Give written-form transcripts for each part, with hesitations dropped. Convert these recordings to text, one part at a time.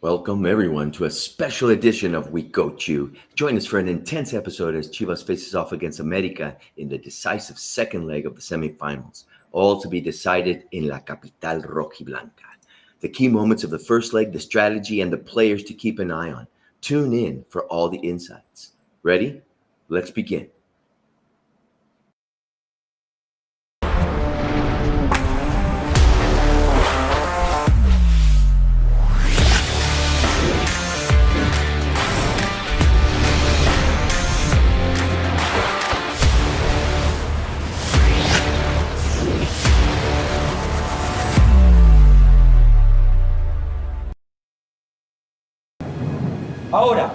Welcome, everyone, to a special edition of We Go Chew. Join us for an intense episode as Chivas faces off against América in the decisive second leg of the semifinals, all to be decided in La Capital Rojiblanca. The key moments of the first leg, the strategy, and the players to keep an eye on. Tune in for all the insights. Ready? Let's begin. Ahora,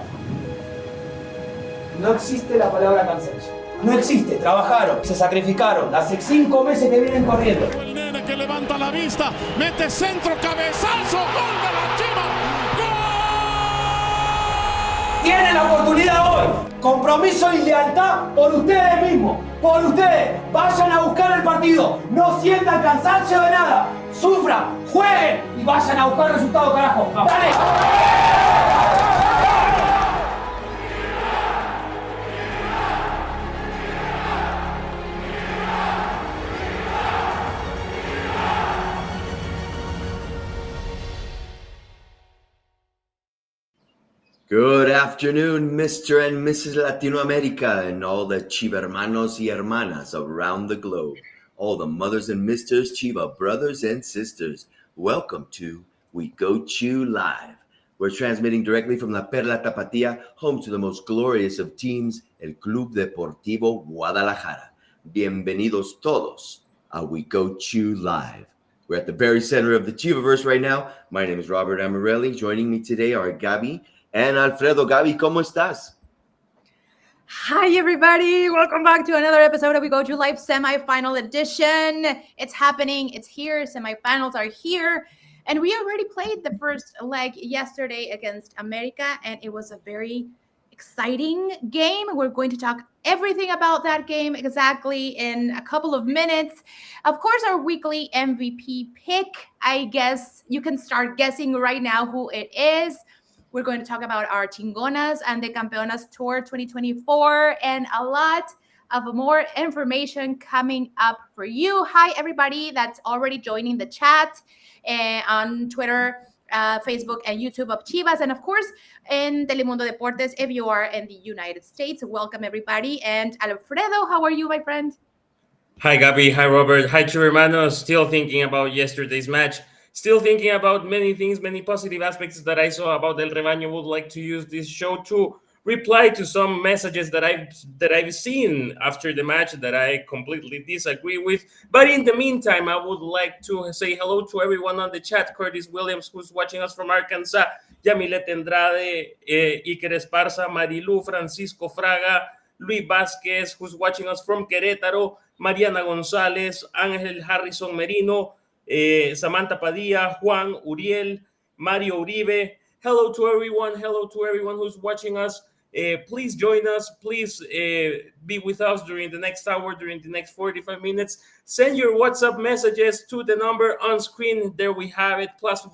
no existe la palabra cansancio. No existe. Trabajaron, se sacrificaron. Hace 5 meses que vienen corriendo. El nene que levanta la vista, mete centro, cabezazo, gol de la Chivas. ¡Gol! Tienen la oportunidad hoy. Compromiso y lealtad por ustedes mismos. Por ustedes. Vayan a buscar el partido. No sientan cansancio de nada. Sufran, jueguen y vayan a buscar el resultado, carajo. ¡Dale! Good afternoon, Mr. and Mrs. Latinoamerica, and all the Chiva hermanos y hermanas around the globe. All the mothers and misters, Chiva brothers and sisters. Welcome to We Go Chew Live. We're transmitting directly from La Perla Tapatía, home to the most glorious of teams, el Club Deportivo Guadalajara. Bienvenidos todos a We Go Chew Live. We're at the very center of the Chivaverse right now. My name is Robert Amarelli. Joining me today are Gabi and Alfredo. Gabi, ¿cómo estás? Hi, everybody. Welcome back to another episode of We Go to Live Semifinal Edition. It's happening. It's here. Semifinals are here. And we already played the first leg yesterday against America, and it was a very exciting game. We're going to talk everything about that game exactly in a couple of minutes. Of course, our weekly MVP pick. I guess you can start guessing right now who it is. We're going to talk about our Chingonas and the Campeonas Tour 2024 and a lot of more information coming up for you. Hi, everybody that's already joining the chat on Twitter, Facebook, and YouTube of Chivas. And, of course, in Telemundo Deportes, if you are in the United States. Welcome, everybody. And Alfredo, how are you, my friend? Hi, Gabi. Hi, Robert. Hi, Hermanos. Still thinking about yesterday's match. Still thinking about many things, many positive aspects that I saw about El Rebaño. Would like to use this show to reply to some messages that I've seen after the match that I completely disagree with. But in the meantime, I would like to say hello to everyone on the chat. Curtis Williams, who's watching us from Arkansas, Yamilet Andrade, Iker Esparza, Marilu, Francisco Fraga, Luis Vasquez, who's watching us from Querétaro, Mariana Gonzalez, Ángel Harrison Merino, Samantha Padilla, Juan, Uriel, Mario Uribe. Hello to everyone who's watching us. Please join us. Please be with us during the next hour, during the next 45 minutes. Send your WhatsApp messages to the number on screen. There we have it, plus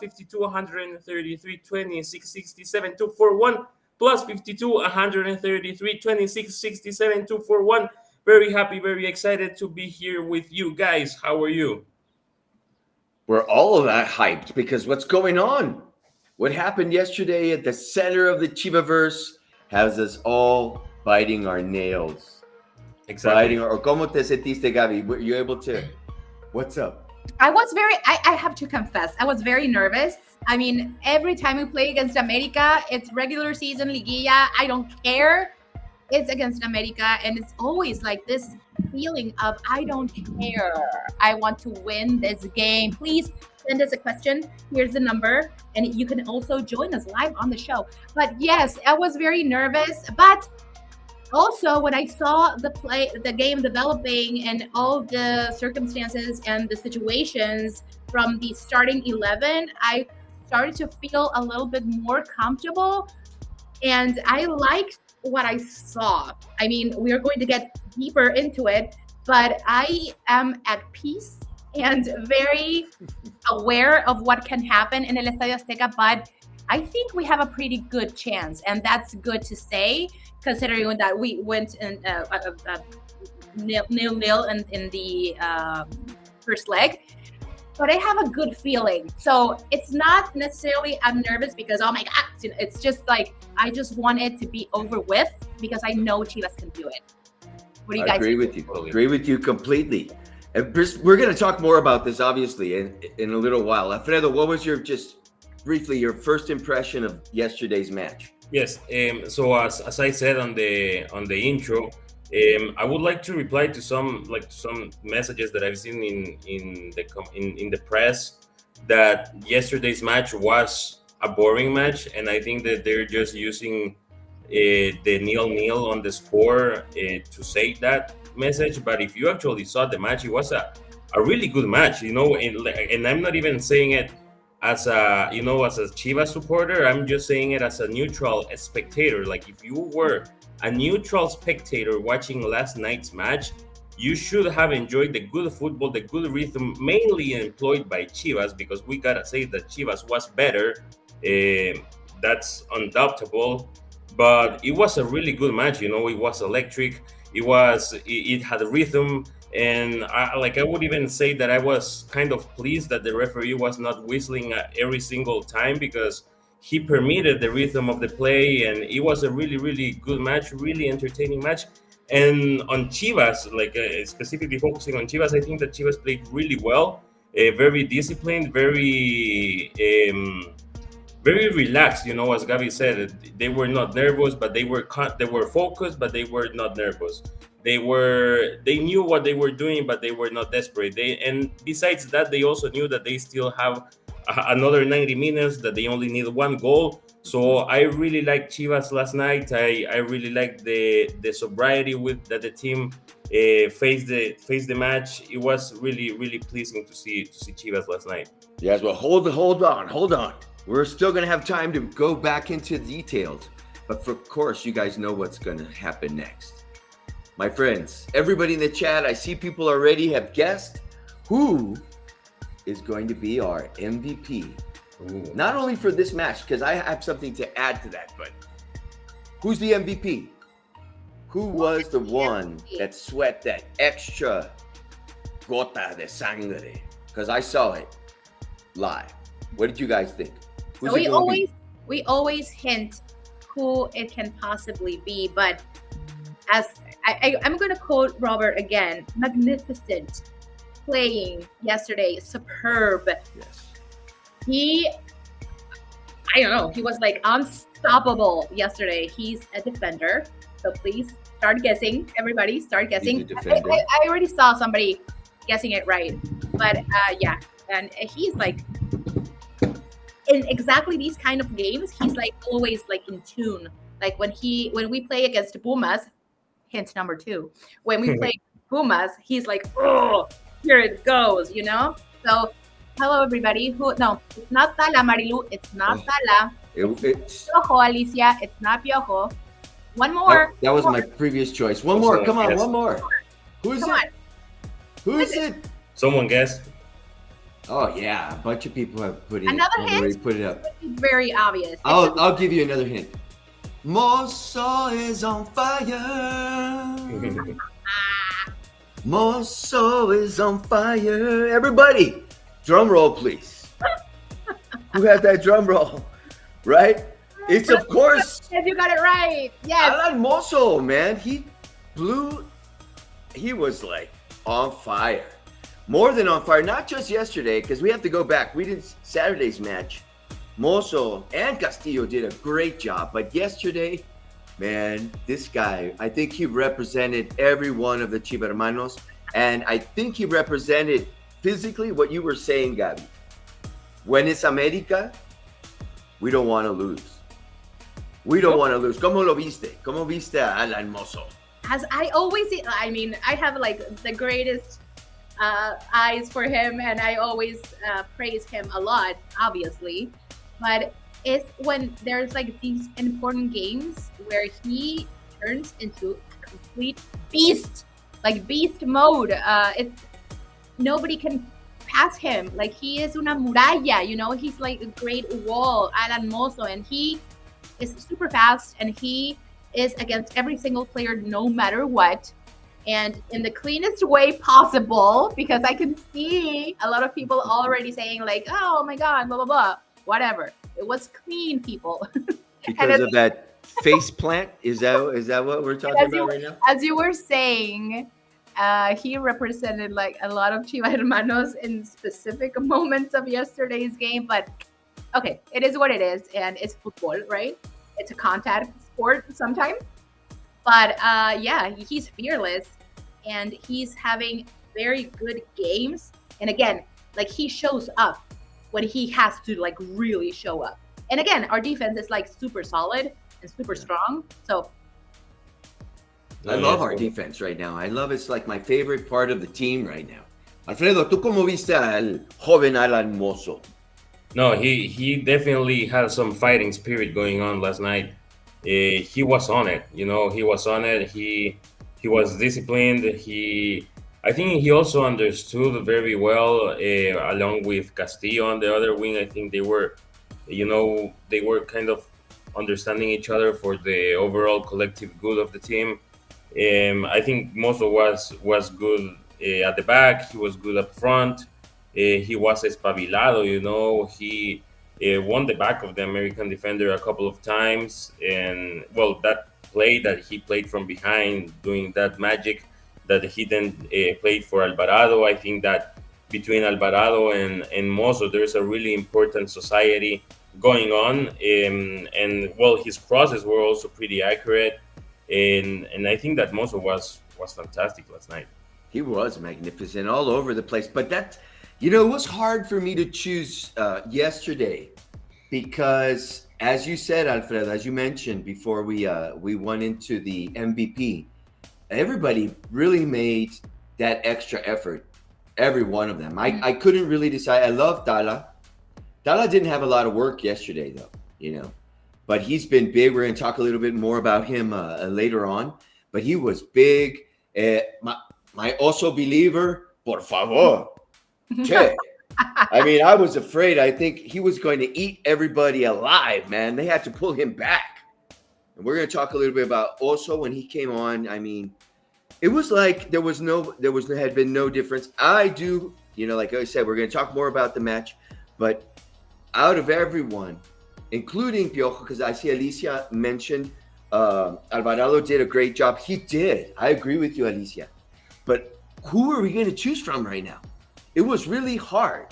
52 133 26 67 241, plus 52 133 26 67 241. Very happy, very excited to be here with you guys. How are you? We're all of that hyped because what's going on? What happened yesterday at the center of the Chivaverse has us all biting our nails. Exactly. Or ¿Cómo te sentiste, Gabi? Were you able to? What's up? I have to confess, I was very nervous. I mean, every time we play against America, it's regular season, Liguilla, I don't care. It's against America, and it's always like this feeling of I don't care. I want to win this game. Please send us a question. Here's the number, and you can also join us live on the show. But yes, I was very nervous, but also when I saw the game developing and all the circumstances and the situations from the starting 11, I started to feel a little bit more comfortable, and I liked what I saw. I mean, we are going to get deeper into it, but I am at peace and very aware of what can happen in El Estadio Azteca, but I think we have a pretty good chance, and that's good to say, considering that we went in nil-nil in the first leg. But I have a good feeling. So it's not necessarily I'm nervous because, oh my God, it's just like I just want it to be over with because I know Chivas can do it. What do you guys agree think? with you. Agree with you completely. And we're going to talk more about this, obviously, in a little while. Alfredo, what was your, just briefly, your first impression of yesterday's match? Yes. So as I said on the intro, I would like to reply to some messages that I've seen in the press that yesterday's match was a boring match, and I think that they're just using the 0-0 on the score to say that message. But if you actually saw the match, it was a really good match, and I'm not even saying it as a Chivas supporter. I'm just saying it as a neutral spectator. Like, if you were a neutral spectator watching last night's match, you should have enjoyed the good football, the good rhythm, mainly employed by Chivas, because we gotta say that Chivas was better. That's undoubtable. But it was a really good match. It was electric. It had rhythm. And I would even say that I was kind of pleased that the referee was not whistling every single time, because he permitted the rhythm of the play, and it was a really, really good match, really entertaining match. And on Chivas, specifically focusing on Chivas, I think that Chivas played really well, very disciplined, very relaxed. As Gabi said, they were not nervous, but they were focused, but they were not nervous. They knew what they were doing, but they were not desperate. And besides that, they also knew that they still have another 90 minutes, that they only need one goal. So I really liked Chivas last night. I really liked the sobriety with that the team faced the match. It was really, really pleasing to see Chivas last night. Yes, well, hold on. We're still going to have time to go back into details. But of course, you guys know what's going to happen next. My friends, everybody in the chat, I see people already have guessed who is going to be our MVP. Ooh. Not only for this match, because I have something to add to that, but who's the MVP? Who was the one that sweat that extra gota de sangre? Because I saw it live. What did you guys think? So we always hint who it can possibly be, but as I'm going to quote Robert again, magnificent playing yesterday, superb. Yes. He was like unstoppable yesterday. He's a defender, so please start guessing. Everybody start guessing. I already saw somebody guessing it right, but yeah, and he's like, in exactly these kind of games, he's like always like in tune. Like when we play against Pumas, hint number 2, when we play Pumas, he's like, oh, here it goes, So hello everybody. No, it's not Tala, Marilu. It's not Tala. It's Piojo, Alicia. It's not Piojo. One more. That was my previous choice. One more. Come on, one more. Who's it? Who's it? Someone guess. Oh yeah, a bunch of people have put it. Another hint. Put it up. Very obvious. I'll give you another hint. Mozo is on fire. Mozo is on fire. Everybody, drum roll, please. Who has that drum roll? Right? It's of course. Yes, you got it right. Yes. Alan Mozo, man. He was like on fire. More than on fire. Not just yesterday, because we have to go back. We did Saturday's match. Mozo and Castillo did a great job. But yesterday, man, this guy, I think he represented every one of the Chivermanos. And I think he represented physically what you were saying, Gabi. When it's América, we don't want to lose. We don't want to lose. ¿Cómo lo viste? ¿Cómo viste a Alan Mozo? As I always, I have like the greatest eyes for him, and I always praise him a lot, obviously. But it's when there's like these important games where he turns into a complete beast, like beast mode. Nobody can past him. Like, he is una muralla, he's like a great wall, Alan Mozo, and he is super fast, and he is against every single player no matter what, and in the cleanest way possible, because I can see a lot of people already saying like, oh my God, blah, blah, blah, whatever. It was clean, people. Because of that face plant? Is that what we're talking about right now? As you were saying, he represented like a lot of Chivas hermanos in specific moments of yesterday's game, but okay, it is what it is, and it's football, right? It's a contact sport sometimes, but yeah, he's fearless, and he's having very good games, and again, like, he shows up when he has to like really show up, and again, our defense is like super solid and super strong, so I love our defense right now. I love it's like my favorite part of the team right now. Alfredo, ¿tú cómo viste al joven Alan Mozo? No, he definitely had some fighting spirit going on last night. He was on it, he was on it. He was disciplined. I think he also understood very well, along with Castillo on the other wing. I think they were kind of understanding each other for the overall collective good of the team. I think Mozo was good at the back. He was good up front. He was espabilado, he won the back of the American defender a couple of times. And, well, that play that he played from behind, doing that magic that he then played for Alvarado, I think that between Alvarado and Mozo, there's a really important society going on. And well, his crosses were also pretty accurate. And I think that Mozo was fantastic last night. He was magnificent all over the place. But that, it was hard for me to choose yesterday because, as you said, Alfredo, as you mentioned before we went into the MVP, everybody really made that extra effort, every one of them. I couldn't really decide. I love Tala. Tala didn't have a lot of work yesterday, though, but he's been big. We're going to talk a little bit more about him later on, but he was big. My Oso believer, por favor. Che. I mean, I was afraid. I think he was going to eat everybody alive, man. They had to pull him back. And we're going to talk a little bit about Oso when he came on. I mean, it was like there had been no difference. I do, like I said, we're going to talk more about the match, but out of everyone, including Piojo, because I see Alicia mentioned Alvarado did a great job. He did. I agree with you, Alicia. But who are we going to choose from right now? It was really hard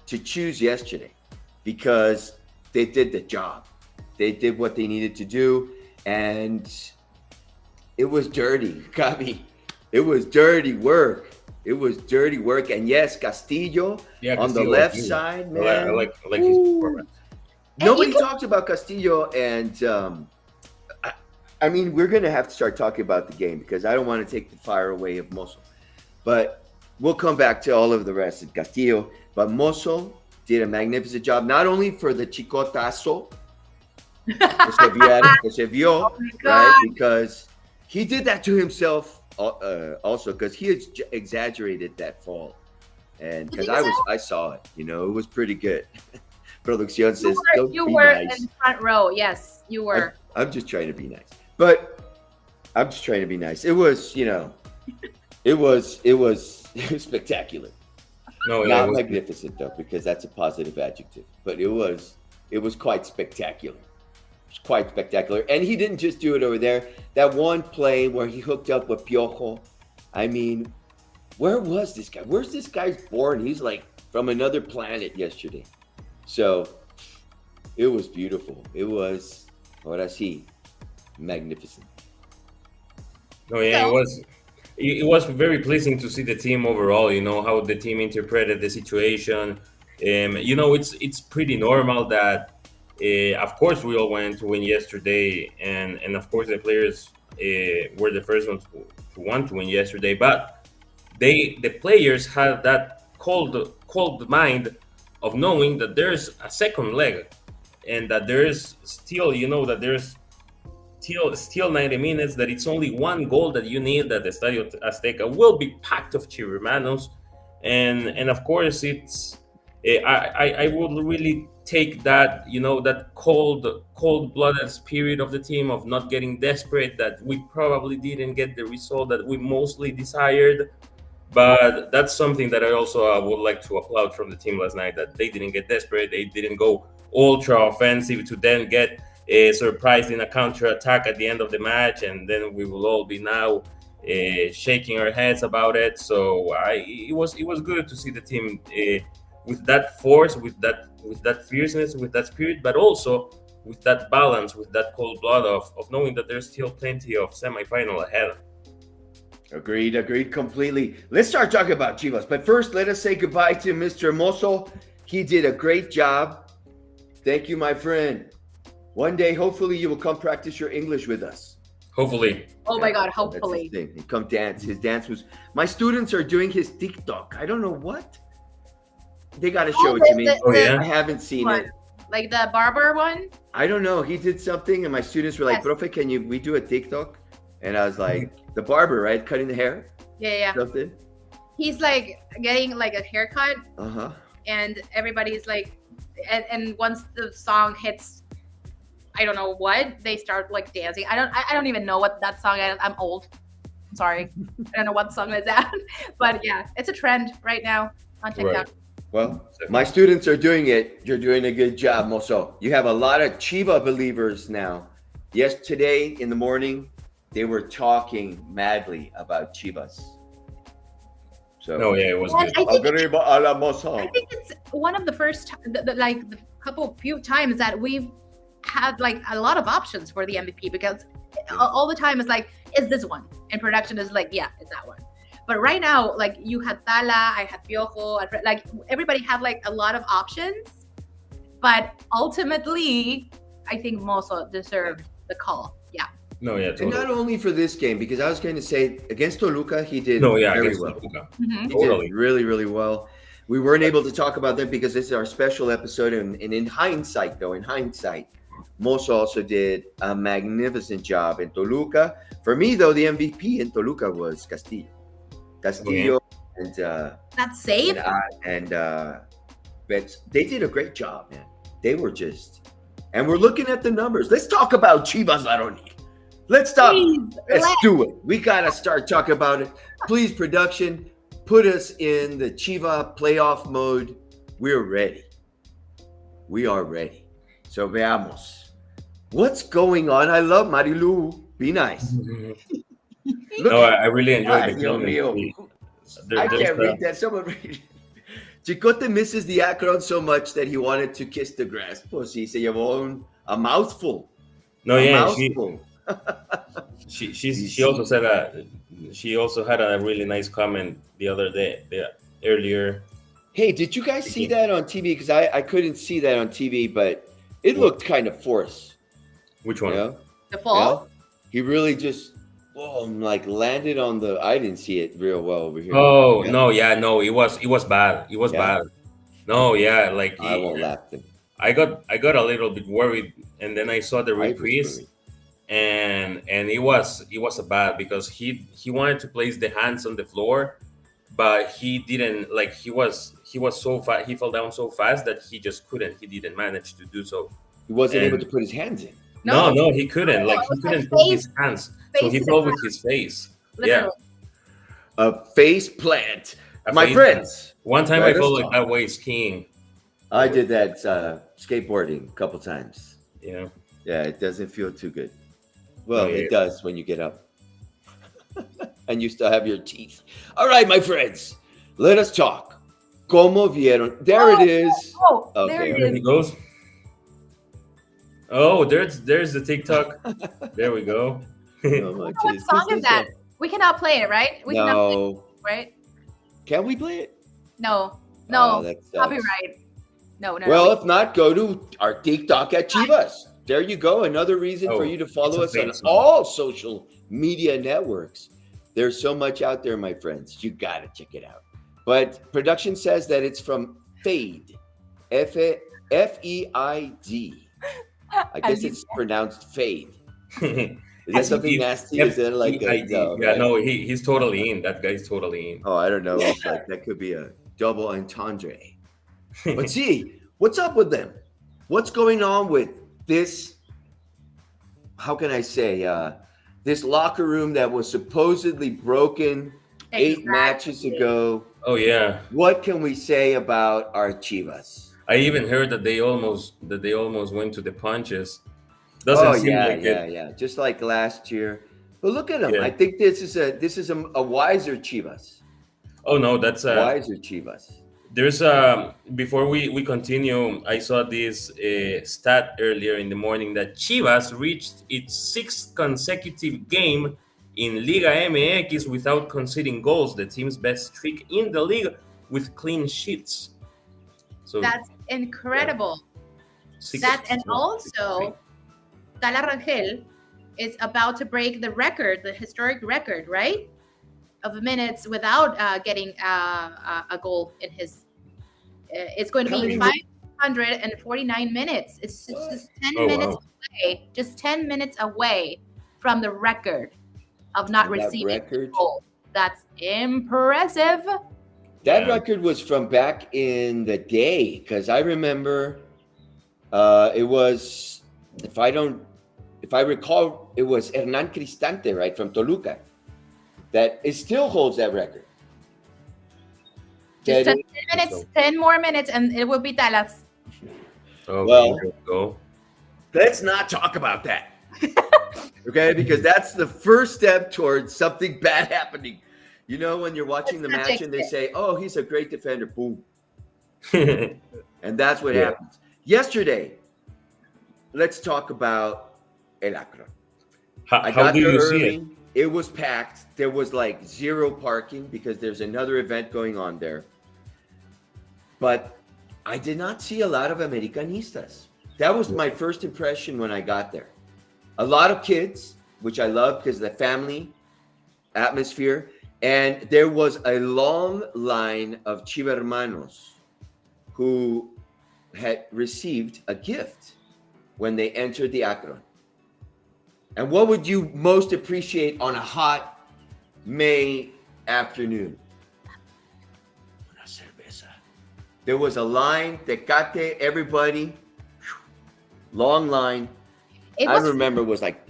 to choose yesterday because they did the job. They did what they needed to do, and it was dirty, Gabi. It was dirty work. And yes, Castillo on the left side, man. I like his performance. Nobody talks about Castillo, and I mean, we're going to have to start talking about the game because I don't want to take the fire away of Mozo. But we'll come back to all of the rest of Castillo. But Mozo did a magnificent job, not only for the chicotazo que se vio, right? Because he did that to himself also because he exaggerated that fall. And because I saw it, it was pretty good. Producción says, you were in the front row. Yes, you were. I'm just trying to be nice. But I'm just trying to be nice. It was, it was spectacular. No, not magnificent though, because that's a positive adjective. But it was quite spectacular. It was quite spectacular. And he didn't just do it over there. That one play where he hooked up with Piojo. I mean, where was this guy? Where's this guy born? He's like from another planet yesterday. So it was beautiful. It was, ahora sí, magnificent. No, yeah, it was very pleasing to see the team overall, how the team interpreted the situation. It's pretty normal that, of course, we all wanted to win yesterday. And of course, the players were the first ones to want to win yesterday. But the players had that cold mind of knowing that there's a second leg and that there's still, that there's still 90 minutes, that it's only one goal that you need, that the Estadio Azteca will be packed of Chivermanos, and of course I would really take that, that cold-blooded spirit of the team of not getting desperate, that we probably didn't get the result that we mostly desired. But that's something that I also would like to applaud from the team last night, that they didn't get desperate. They didn't go ultra offensive to then get surprised in a counter attack at the end of the match, and then we will all be now shaking our heads about it. So it was good to see the team with that force, with that fierceness, with that spirit, but also with that balance, with that cold blood of knowing that there's still plenty of semifinal ahead. Agreed completely. Let's start talking about Chivas. But first, let us say goodbye to Mr. Mozo. He did a great job. Thank you, my friend. One day, hopefully, you will come practice your English with us. Hopefully. Oh my God, hopefully. That's his thing. Come dance. His dance was... My students are doing his TikTok. I don't know what. They got to show it to me. I haven't seen it. Like the barber one? I don't know. He did something, and my students were like, Profe, we do a TikTok? And I was like, the barber, right? Cutting the hair? Yeah. Something. He's like getting like a haircut. Uh-huh. And everybody's like, and once the song hits, I don't know what, they start like dancing. I don't even know what that song is. I'm old. I'm sorry. I don't know what song is that. But yeah, it's a trend right now on TikTok. Right. Well, my students are doing it. You're doing a good job, Mozo. You have a lot of Chiva believers now. Yes, today in the morning, they were talking madly about Chivas. So, it was good. I think it's one of the first, the few times that we've had like a lot of options for the MVP, because all the time it's like, is this one? And production is like, yeah, it's that one. But right now, like you had Tala, I had Piojo, like everybody had like a lot of options. But ultimately, I think Mozo deserved the call. Yeah. No, yeah, totally. And not only for this game, because I was going to say against Toluca, he did very well. Mm-hmm. He did really, really well. We weren't able to talk about that because this is our special episode. And in hindsight, Mozo also did a magnificent job in Toluca. For me, though, the MVP in Toluca was Castillo. And that's safe. But they did a great job, man. They were and we're looking at the numbers. Let's talk about Chivas Laroni. Let's do it. We gotta start talking about it. Please, production, put us in the Chiva playoff mode. We're ready. We are ready. So veamos. What's going on? I love Marilu. Be nice. I really enjoyed the game. I can't read that. Someone read it. Chicote misses the Akron so much that he wanted to kiss the grass. Pues sí, se llevó a mouthful. Mouthful. She also said she also had a really nice comment the other day, earlier. Hey, did you guys see that on TV? Because I couldn't see that on TV, but it looked kind of forced. Which one? The fall? He really just landed on the. I didn't see it real well over here. Oh no, it was bad. It was bad. No, like I won't laugh then. I got a little bit worried, and then I saw the reprise, and it was a bad, because he wanted to place the hands on the floor, but he didn't. Like he was so fast. He fell down so fast that he just couldn't. He didn't manage to do so. He wasn't able to put his hands in. No, he couldn't. Like he couldn't put his hands. So he fell with his face. Literally. Yeah. A face plant. My friends. One time I felt like that way skiing. I did that skateboarding a couple times. Yeah. Yeah, it doesn't feel too good. Well, it does when you get up. And you still have your teeth. All right, my friends. Let us talk. Como vieron. There it is. There it There he goes. Oh, there's the TikTok. There we go. What song is that? We cannot play it, right? We cannot play it, right? Can we play it? No. Copyright. No. Well, if not, go to our TikTok at Chivas. There you go. Another reason for you to follow us on all social media networks. There's so much out there, my friends. You got to check it out. But production says that it's from Fade. F-E-I-D. I guess it's pronounced Fade. Is that something nasty? Is that like he's totally in. That guy's totally in. Oh, I don't know. It's like that could be a double entendre. But see, what's up with them? What's going on with this? How can I say? This locker room that was supposedly broken 8 matches ago. Oh yeah. What can we say about our Chivas? I even heard that they almost went to the punches. Doesn't seem like it. Yeah. Just like last year. But look at them. Yeah. I think this is a wiser Chivas. Oh no, that's wiser Chivas. There's before we continue, I saw this stat earlier in the morning that Chivas reached its 6th consecutive game in Liga MX without conceding goals, the team's best streak in the league with clean sheets. So that's incredible. And also, Tala Rangel is about to break the record, the historic record, right? Of minutes without getting a goal in his. It's going to be 549 minutes. It's just 10 minutes away. Just 10 minutes away from the record of not receiving a goal. That's impressive. That record was from back in the day, because I remember it was, if I recall, it was Hernan Cristante, right, from Toluca, that it still holds that record. Just 10 minutes, 10 more minutes, and it will be Talas. Oh, well, let's not talk about that. Okay, because that's the first step towards something bad happening. You know, when you're watching the match and they say, "Oh, he's a great defender," boom, and that's what happens. Yesterday, let's talk about El Akron. I got there early. It was packed. There was like 0 parking because there's another event going on there. But I did not see a lot of Americanistas. That was my first impression when I got there. A lot of kids, which I love because of the family atmosphere. And there was a long line of Chivermanos who had received a gift when they entered the Akron. And what would you most appreciate on a hot May afternoon? Una cerveza. There was a line, Tecate, everybody, long line. I remember it was like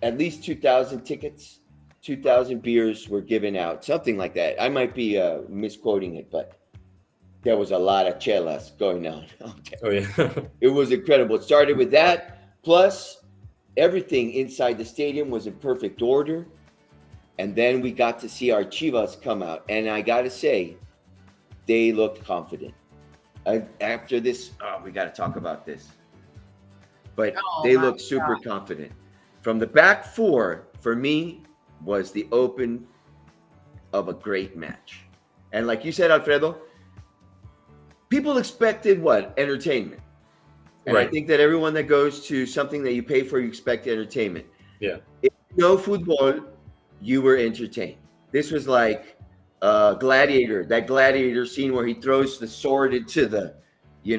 at least 2,000 tickets, 2,000 beers were given out, something like that. I might be misquoting it, but there was a lot of chelas going on. Oh, yeah. It was incredible. It started with that, plus everything inside the stadium was in perfect order. And then we got to see our Chivas come out. And I got to say, they looked confident. After this, we got to talk about this. But they looked super confident. From the back four, for me, was the open of a great match. And like you said, Alfredo, people expected what? Entertainment. And right. I think that everyone that goes to something that you pay for, you expect entertainment. Yeah. If you know football, you were entertained. This was like Gladiator, that Gladiator scene where he throws the sword into the,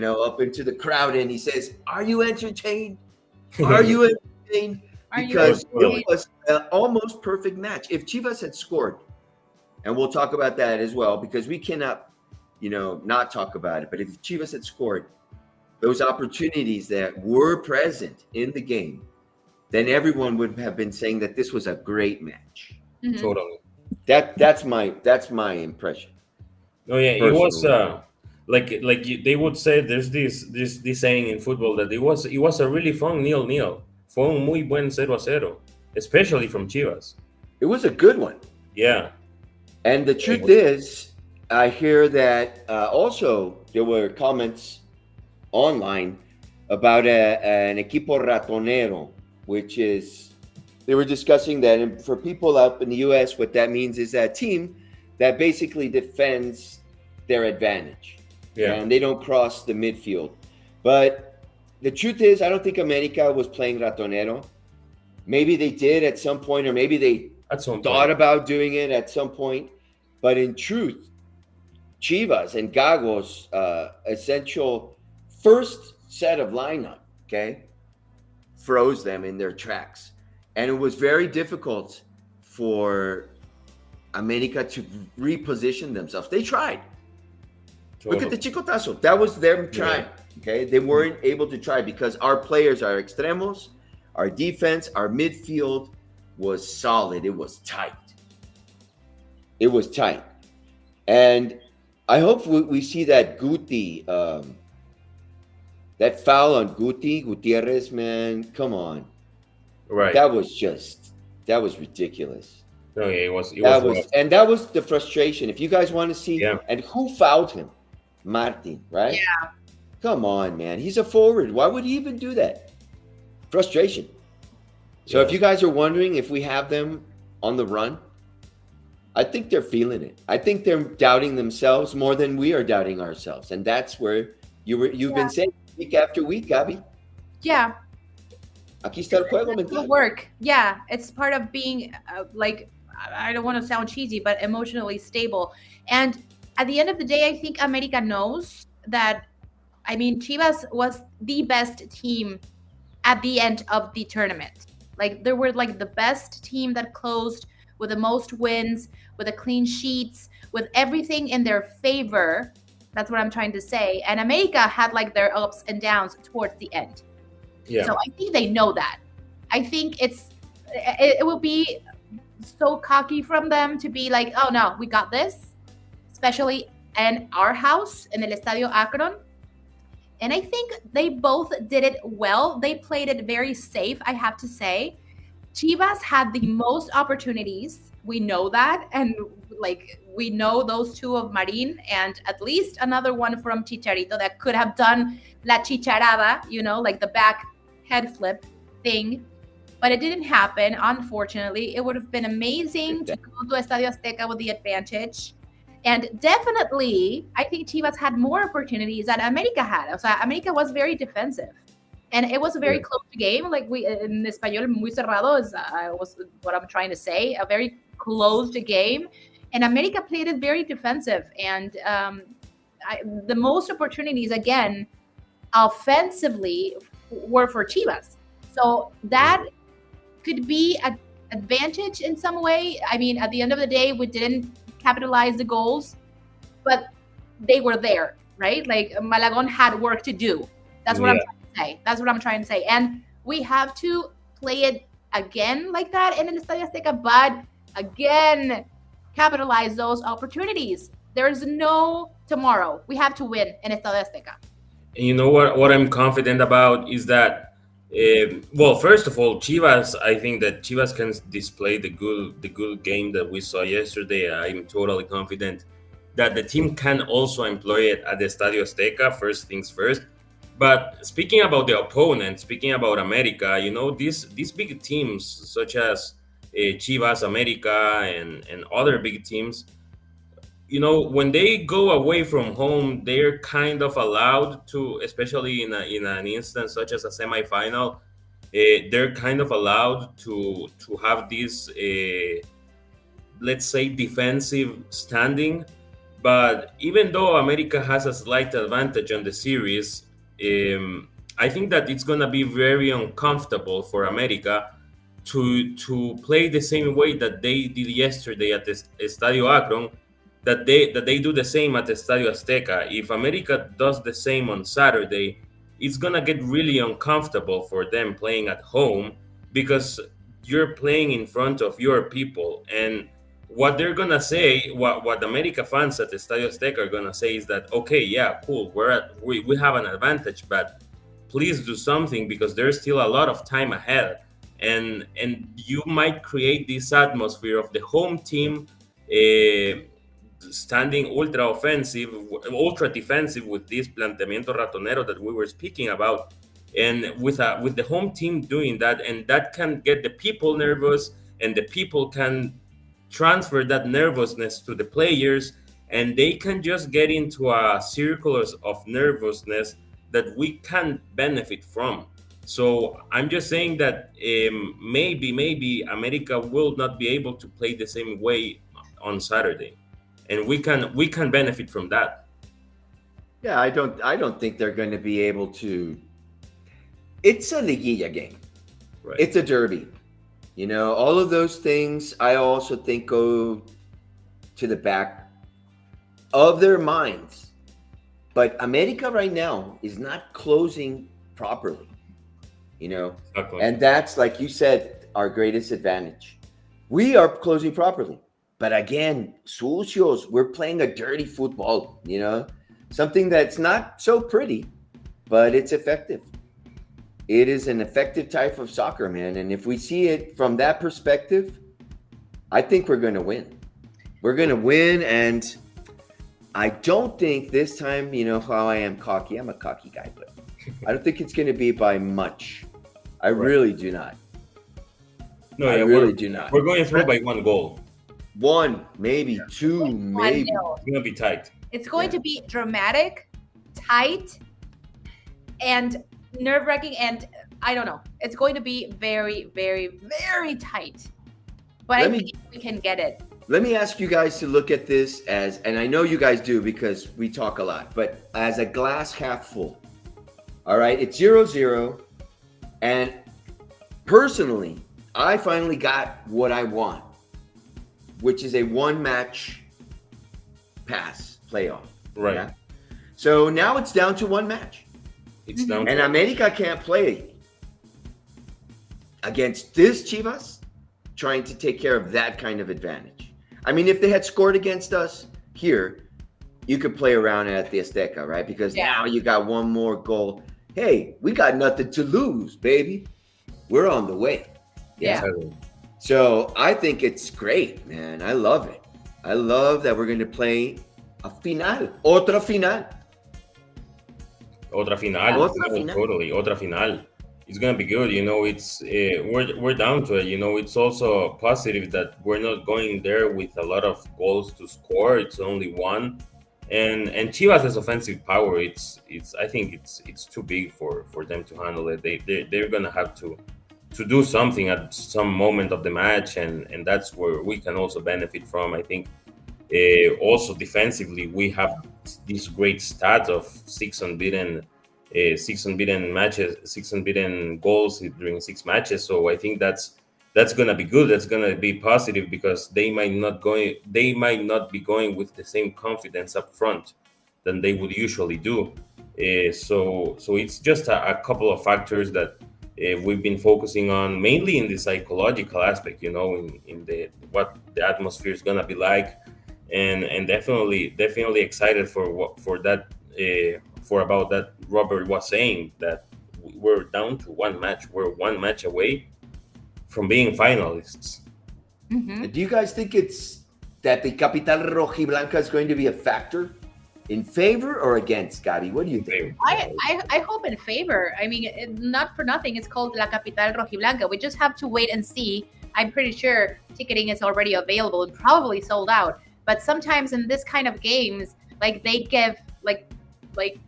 up into the crowd and he says, "Are you entertained? Are you entertained?" Because it was an almost perfect match. If Chivas had scored, and we'll talk about that as well, because we cannot, not talk about it. But if Chivas had scored, those opportunities that were present in the game, then everyone would have been saying that this was a great match. Mm-hmm. Totally. That's my impression. Oh yeah, personally. It was they would say there's this saying in football that it was a really fun 0-0. Fue un muy buen 0-0, especially from Chivas. It was a good one. Yeah. And the truth is, I hear that also there were comments online about an equipo ratonero, which is, they were discussing that. And for people up in the U.S., what that means is that team that basically defends their advantage. Yeah. And they don't cross the midfield. But the truth is, I don't think América was playing ratonero. Maybe they did at some point, or maybe they thought about doing it at some point. But in truth, Chivas and Gago's essential first set of lineup, froze them in their tracks. And it was very difficult for America to reposition themselves. They tried. Look at the Chicotazo. That was them trying. Okay, they weren't able to try because our players, our extremos, our defense, our midfield was solid. It was tight. It was tight. And I hope we see that Guti, that foul on Gutierrez, man. Come on. Right. That was ridiculous. Okay, it was and that was the frustration. If you guys want to see, and who fouled him? Martin, right? Yeah. Come on, man. He's a forward. Why would he even do that? Frustration. So if you guys are wondering if we have them on the run, I think they're feeling it. I think they're doubting themselves more than we are doubting ourselves. And that's where you've been saying week after week, Gabi. Yeah. Aquí está el juego mental. Good work. Yeah. It's part of being I don't want to sound cheesy, but emotionally stable. And at the end of the day, I think America knows that, I mean, Chivas was the best team at the end of the tournament. Like, they were like the best team that closed with the most wins, with the clean sheets, with everything in their favor. That's what I'm trying to say. And America had like their ups and downs towards the end. Yeah. So I think they know that. I think it will be so cocky from them to be like, oh no, we got this, especially in our house, in El Estadio Akron. And I think they both did it well. They played it very safe, I have to say. Chivas had the most opportunities. We know that. And like, we know those two of Marin and at least another one from Chicharito that could have done la chicharada, you know, like the back head flip thing. But it didn't happen, unfortunately. It would have been amazing to go to Estadio Azteca with the advantage. And definitely, I think Chivas had more opportunities than América had. O sea, América was very defensive. And it was a very close game. Like, we in español, muy cerrado is was what I'm trying to say. A very closed game. And América played it very defensive. And the most opportunities, again, offensively, were for Chivas. So that could be an advantage in some way. I mean, at the end of the day, we didn't capitalize the goals, but they were there, right? Like, Malagon had work to do. That's what I'm trying to say. That's what I'm trying to say. And we have to play it again like that in El Estadio Azteca, but again, capitalize those opportunities. There's no tomorrow. We have to win in Estadio Azteca. And you know what I'm confident about is that, well, first of all, Chivas, I think that Chivas can display the good game that we saw yesterday. I'm totally confident that the team can also employ it at the Estadio Azteca, first things first. But speaking about the opponent, speaking about America, you know, these big teams such as Chivas, America, and other big teams, you know, when they go away from home, they're kind of allowed to, especially in an instance such as a semifinal, they're kind of allowed to have this, let's say, defensive standing. But even though America has a slight advantage on the series, I think that it's gonna be very uncomfortable for America to play the same way that they did yesterday at the Estadio Akron. That they do the same at the Estadio Azteca. If America does the same on Saturday, it's gonna get really uncomfortable for them playing at home because you're playing in front of your people. And what they're gonna say, what America fans at the Estadio Azteca are gonna say is that, okay, yeah, cool, we have an advantage, but please do something because there's still a lot of time ahead. And you might create this atmosphere of the home team standing ultra defensive with this planteamiento ratonero that we were speaking about, and with the home team doing that, and that can get the people nervous, and the people can transfer that nervousness to the players, and they can just get into a circle of nervousness that we can benefit from. So I'm just saying that maybe America will not be able to play the same way on Saturday. And we can benefit from that. Yeah, I don't think they're going to be able to. It's a liguilla game. Right. It's a derby. All of those things I also think go to the back of their minds. But America right now is not closing properly, Exactly. and that's, like you said, our greatest advantage. We are closing properly. But again, sucios, we're playing a dirty football, something that's not so pretty, but it's effective. It is an effective type of soccer, man. And if we see it from that perspective, I think we're going to win. We're going to win. And I don't think this time, how I am cocky. I'm a cocky guy, but I don't think it's going to be by much. I really do not. No, I really do not. We're going through by 1 goal. 1, maybe 2, maybe. 1-0. It's going to be tight. It's going to be dramatic, tight, and nerve-wracking, and I don't know. It's going to be very, very, very tight. But I think we can get it. Let me ask you guys to look at this as, and I know you guys do because we talk a lot, but as a glass half full. All right, it's 0-0. And personally, I finally got what I want, which is a 1-match pass playoff. Right. Yeah? So now it's down to 1 match. It's down And to America can't play against this Chivas trying to take care of that kind of advantage. I mean, if they had scored against us here, you could play around at the Azteca, right? Because now you got 1 more goal. Hey, we got nothing to lose, baby. We're on the way. Yeah. So I think it's great, man. I love it. I love that we're going to play a final. Otra final. Otra final. Totally. Otra final. It's going to be good. It's we're down to it. It's also positive that we're not going there with a lot of goals to score. It's only 1. And Chivas' offensive power, I think it's too big for them to handle it. They're gonna have to do something at some moment of the match, and that's where we can also benefit from. I think also defensively we have this great stat of 6 unbeaten matches, 6 unbeaten goals during 6 matches. So I think that's gonna be good. That's gonna be positive because they might not be going with the same confidence up front than they would usually do. So it's just a couple of factors that we've been focusing on, mainly in the psychological aspect. In the what the atmosphere is gonna be like, and definitely excited for that. For about that, Robert was saying that we're down to 1 match. We're 1 match away from being finalists. Mm-hmm. Do you guys think it's that the Capital Rojiblanca is going to be a factor in favor or against, Gabi? What do you think? I hope in favor. I mean, not for nothing, it's called La Capital Rojiblanca. We just have to wait and see. I'm pretty sure ticketing is already available and probably sold out. But sometimes in this kind of games, like they give like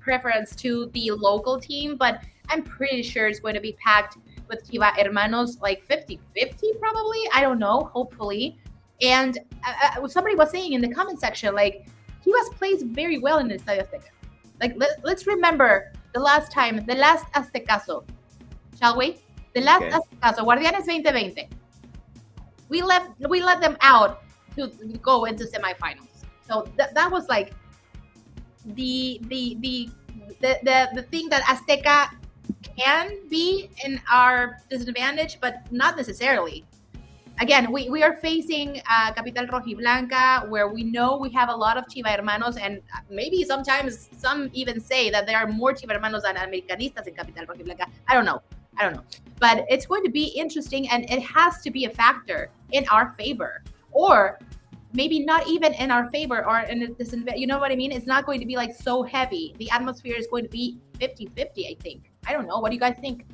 preference to the local team, but I'm pretty sure it's going to be packed with Chivas Hermanos, like 50-50 probably. I don't know, hopefully. And somebody was saying in the comment section, like, Chivas plays very well in the Estadio Azteca. Like, let's remember the last Aztecaso, shall we? The last Aztecaso, Guardianes 2020. We let them out to go into semifinals. So that was like the thing that Azteca can be in our disadvantage, but not necessarily. Again, we are facing Capital Rojiblanca, where we know we have a lot of Chivas Hermanos, and maybe sometimes some even say that there are more Chivas Hermanos than Americanistas in Capital Rojiblanca. I don't know. But it's going to be interesting, and it has to be a factor in our favor. Or maybe not even in our favor, or in this, you know what I mean? It's not going to be like so heavy. The atmosphere is going to be 50-50, I think. I don't know. What do you guys think?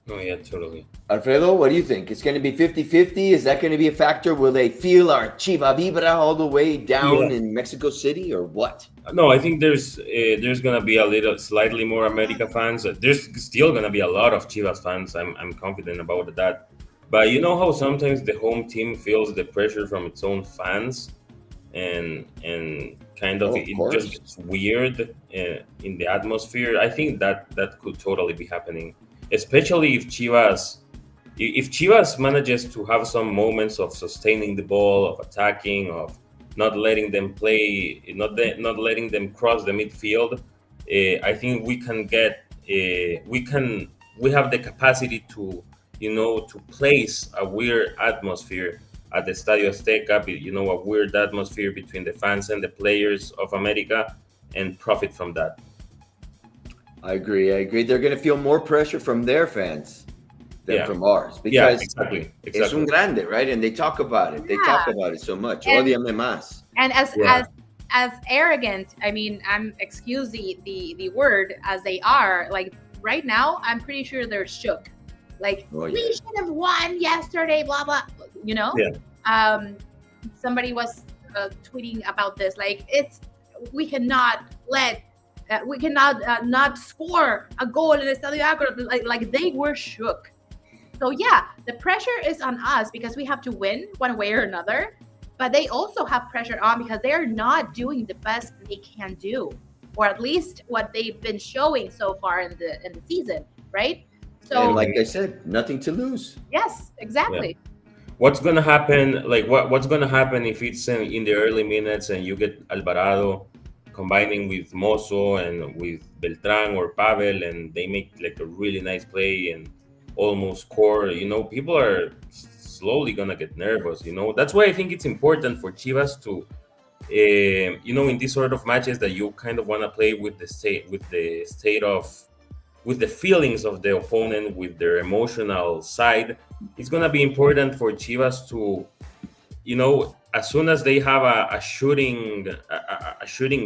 Oh, yeah, totally. Alfredo, what do you think? It's going to be 50-50? Is that going to be a factor? Will they feel our Chiva Vibra all the way down in Mexico City, or what? No, I think there's going to be slightly more America fans. There's still going to be a lot of Chivas fans. I'm confident about that. But you know how sometimes the home team feels the pressure from its own fans, and kind of it just gets weird in the atmosphere. I think that could totally be happening, especially if Chivas if Chivas manages to have some moments of sustaining the ball, of attacking, of not letting them play, not letting them cross the midfield, I think we can get we have the capacity to to place a weird atmosphere at the Estadio Azteca, a weird atmosphere between the fans and the players of America, and profit from that. I agree. They're going to feel more pressure from their fans than from ours, because exactly. it's un grande, right? And they talk about it. They talk about it so much. Ódiame más. And as arrogant, I mean, excuse the word, as they are, like right now, I'm pretty sure they're shook. Like, we should have won yesterday, blah blah. Somebody was tweeting about this. Like, we cannot not score a goal in the Estadio Azteca. Like they were shook. So yeah, the pressure is on us because we have to win one way or another. But they also have pressure on because they are not doing the best they can do, or at least what they've been showing so far in the season, right? So, and like I said, nothing to lose. Yes, exactly. Yeah. What's gonna happen? Like what's gonna happen if it's in the early minutes and you get Alvarado combining with Mozo and with Beltran or Pavel, and they make like a really nice play and almost score? People are slowly gonna get nervous. That's why I think it's important for Chivas to, in these sort of matches that you kind of want to play with the feelings of the opponent, with their emotional side. It's gonna be important for Chivas to, as soon as they have a shooting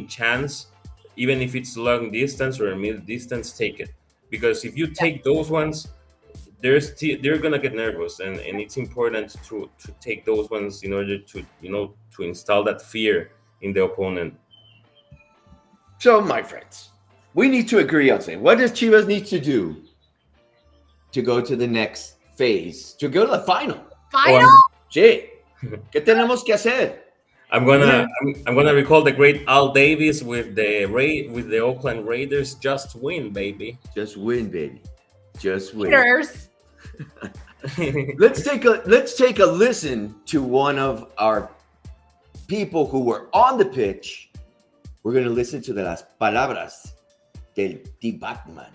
chance, even if it's long distance or mid distance, take it, because if you take those ones, they're gonna get nervous, and it's important to take those ones in order to to install that fear in the opponent. So, my friends, we need to agree on saying, what does Chivas need to do to go to the next phase, to go to the final? Sí. ¿Qué tenemos que hacer? I'm gonna recall the great Al Davis with the Oakland Raiders. Just win, baby. Just win, baby. Just win. Let's take a listen to one of our people who were on the pitch. We're going to listen to las palabras del T-Batman.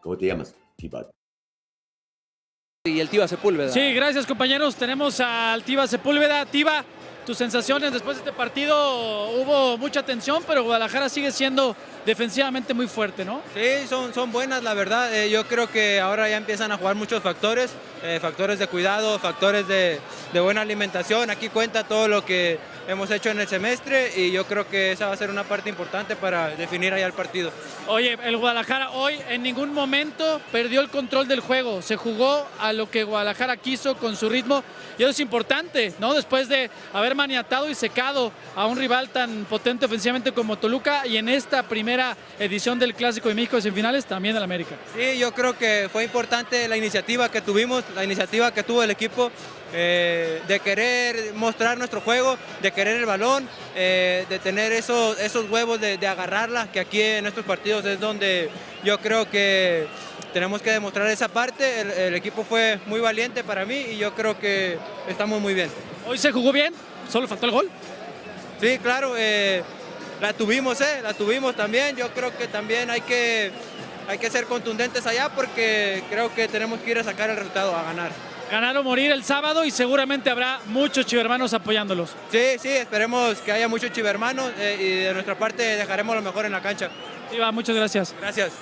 ¿Cómo te llamas, T-Batman? Y el Tiva Sepúlveda. Sí, gracias, compañeros. Tenemos al Tiva Sepúlveda. Tiva, tus sensaciones después de este partido. Hubo mucha tensión, pero Guadalajara sigue siendo defensivamente muy fuerte, ¿no? Sí, son buenas, la verdad. Yo creo que ahora ya empiezan a jugar muchos factores, factores de cuidado, factores de buena alimentación. Aquí cuenta todo lo que hemos hecho en el semestre, y yo creo que esa va a ser una parte importante para definir allá el partido. Oye, el Guadalajara hoy en ningún momento perdió el control del juego. Se jugó a lo que Guadalajara quiso con su ritmo, y eso es importante, ¿no? Después de haber maniatado y secado a un rival tan potente ofensivamente como Toluca, y en esta primera edición del Clásico de México de Semifinales también del América. Sí, yo creo que fue importante la iniciativa que tuvimos, la iniciativa que tuvo el equipo, de querer mostrar nuestro juego, de querer el balón, de tener esos huevos de agarrarla, que aquí en estos partidos es donde yo creo que tenemos que demostrar esa parte. El equipo fue muy valiente para mí, y yo creo que estamos muy bien. Hoy se jugó bien, solo faltó el gol. Sí, claro, la tuvimos también. Yo creo que también hay que ser contundentes allá, porque creo que tenemos que ir a sacar el resultado, a ganar. Ganar o morir el sábado, y seguramente habrá muchos chivermanos apoyándolos. Sí, esperemos que haya muchos chivermanos, y de nuestra parte dejaremos lo mejor en la cancha. Tiva, muchas gracias. Gracias.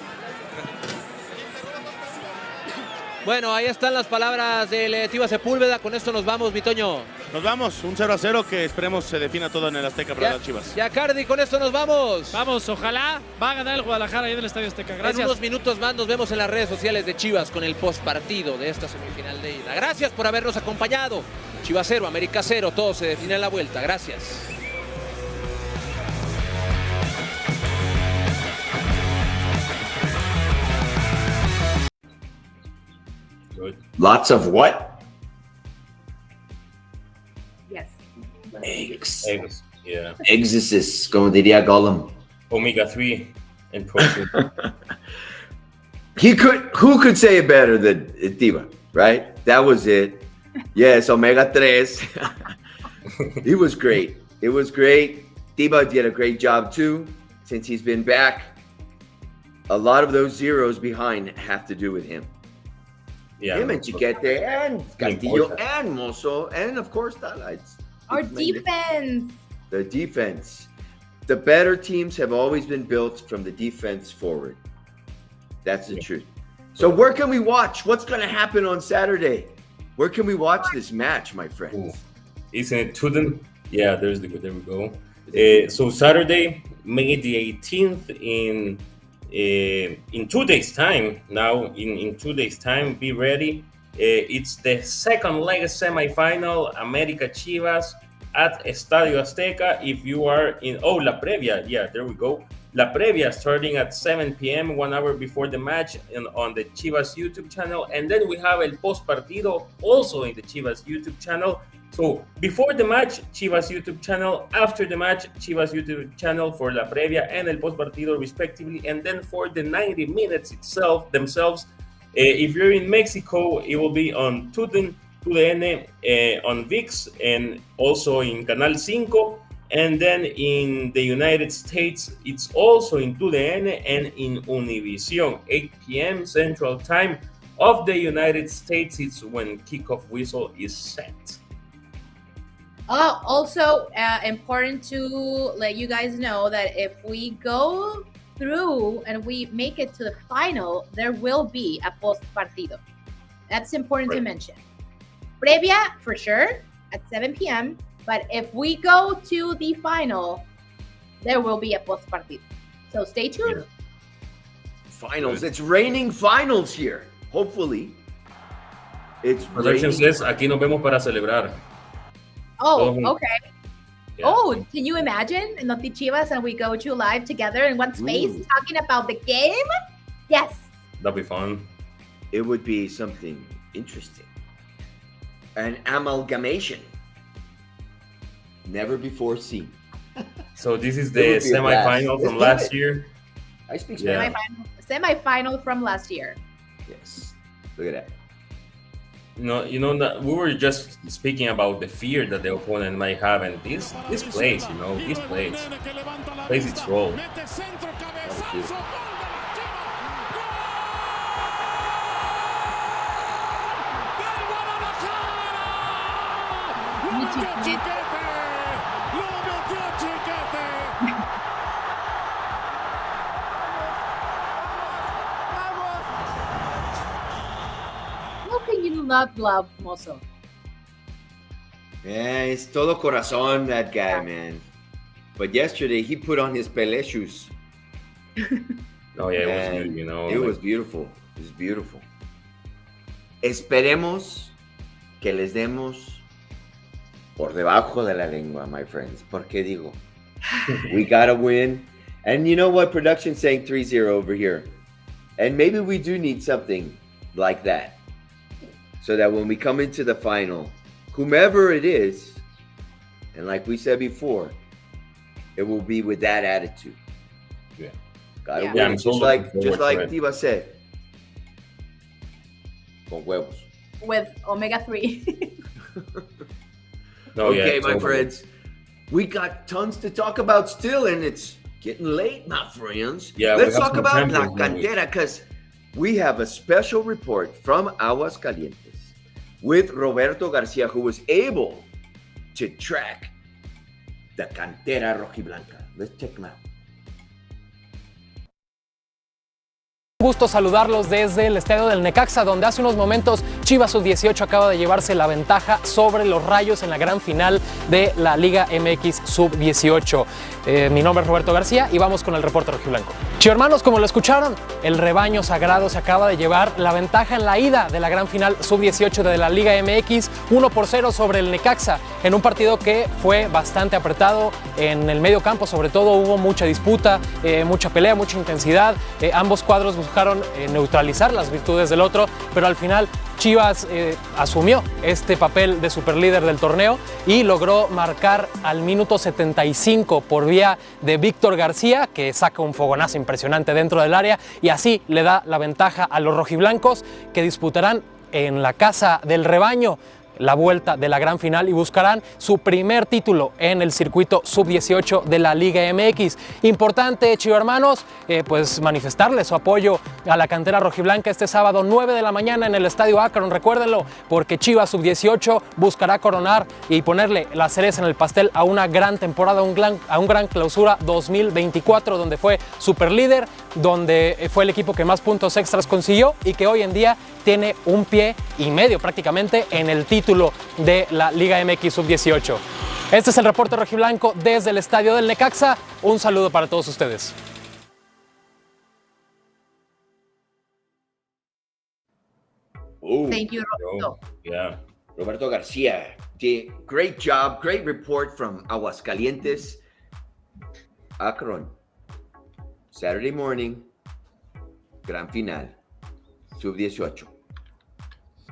Bueno, ahí están las palabras del Tiva Sepúlveda. Con esto nos vamos, Vitoño. Nos vamos, un 0-0 que esperemos se defina todo en el Azteca para las Chivas. Ya, Cardi, con esto nos vamos. Vamos, ojalá va a ganar el Guadalajara ahí en el Estadio Azteca. Gracias. En unos minutos más nos vemos en las redes sociales de Chivas con el postpartido de esta semifinal de ida. Gracias por habernos acompañado. Chivas 0, América 0, todo se define en la vuelta. Gracias. Lots of what? Yes. Eggs. Yeah. Exorcists, como diría Gollum. Omega-3 and protein. Who could say it better than Tiva, right? That was it. Yes, Omega 3. It was great. It was great. Tiba did a great job too, since he's been back. A lot of those zeros behind have to do with him. Yeah, Him and Chiquete and Castillo and Mozo and of course Tala. Our defense. The defense. The better teams have always been built from the defense forward. That's the truth. So where can we watch? What's going to happen on Saturday? Where can we watch this match, my friends? Isn't it Tuden? Yeah, there we go. So Saturday, May the 18th in 2 days' time. Now, in 2 days' time, be ready. It's the second leg semifinal, América Chivas at Estadio Azteca. If you are in, La Previa. Yeah, there we go. La Previa starting at 7 p.m., 1 hour before the match on the Chivas YouTube channel. And then we have El Post Partido also in the Chivas YouTube channel. So before the match, Chivas YouTube channel. After the match, Chivas YouTube channel for La Previa and El Post Partido respectively. And then for the 90 minutes themselves, if you're in Mexico, it will be on TUDN on VIX and also in Canal 5. And then in the United States, it's also in TUDN and in Univision, 8 p.m. Central Time of the United States. It's when kickoff whistle is set. Also, important to let you guys know that if we go through and we make it to the final, there will be a post partido. That's important to mention. Previa, for sure, at 7 p.m. But if we go to the final, there will be a post partido. So stay tuned. Finals. It's raining finals here. Hopefully. It's Production says, aquí nos vemos para celebrar. Oh, okay. Yeah. Oh, can you imagine? Noti Chivas and we go to live together in one space talking about the game? Yes. That'd be fun. It would be something interesting. An amalgamation. Never before seen. So this is the semifinal from last year. I speak Spanish. Semifinal from last year. Yes. Look at that. We were just speaking about the fear that the opponent might have, and this plays its role. How can you not love Mozo? Yeah, it's todo corazón, that guy, man. But yesterday, he put on his Pelé shoes. Oh, yeah, it was good, It was beautiful. It was beautiful. Esperemos que les demos por debajo de la lengua, my friends. Porque digo, we gotta win. And you know what? Production's saying 3-0 over here. And maybe we do need something like that. So that when we come into the final, whomever it is, and like we said before, it will be with that attitude. Yeah. Gotta win. Just like Tiba said. Con huevos. With Omega 3. Okay, my friends. We got tons to talk about still, and it's getting late, my friends. Yeah, let's talk about La Cantera, because we have a special report from Aguascalientes with Roberto Garcia, who was able to track the Cantera Rojiblanca. Let's check him out. Un gusto saludarlos desde el estadio del Necaxa, donde hace unos momentos Chivas Sub-18 acaba de llevarse la ventaja sobre los Rayos en la gran final de la Liga MX Sub-18. Mi nombre es Roberto García y vamos con el reporte rojiblanco. Chivermanos, como lo escucharon, el rebaño sagrado se acaba de llevar la ventaja en la ida de la gran final Sub-18 de la Liga MX, 1-0 sobre el Necaxa, en un partido que fue bastante apretado. En el medio campo, sobre todo, hubo mucha disputa, mucha pelea, mucha intensidad. Ambos cuadros buscaron neutralizar las virtudes del otro, pero al final Chivas asumió este papel de superlíder del torneo y logró marcar al minuto 75 por vía de Víctor García, que saca un fogonazo impresionante dentro del área y así le da la ventaja a los rojiblancos, que disputarán en la casa del rebaño la vuelta de la gran final y buscarán su primer título en el circuito sub-18 de la Liga MX. Importante, chivermanos, pues manifestarle su apoyo a la cantera rojiblanca este sábado 9 de la mañana en el Estadio Akron, recuérdenlo, porque Chivas sub-18 buscará coronar y ponerle la cereza en el pastel a una gran temporada, a un gran clausura 2024, donde fue superlíder, donde fue el equipo que más puntos extras consiguió y que hoy en día tiene un pie y medio prácticamente en el título de la Liga MX Sub-18. Este es el reporte rojiblanco desde el estadio del Necaxa. Un saludo para todos ustedes. Thank you, Roberto. Yeah. Roberto Garcia. Great job. Great report from Aguascalientes. Akron. Saturday morning. Gran final. Sub-18.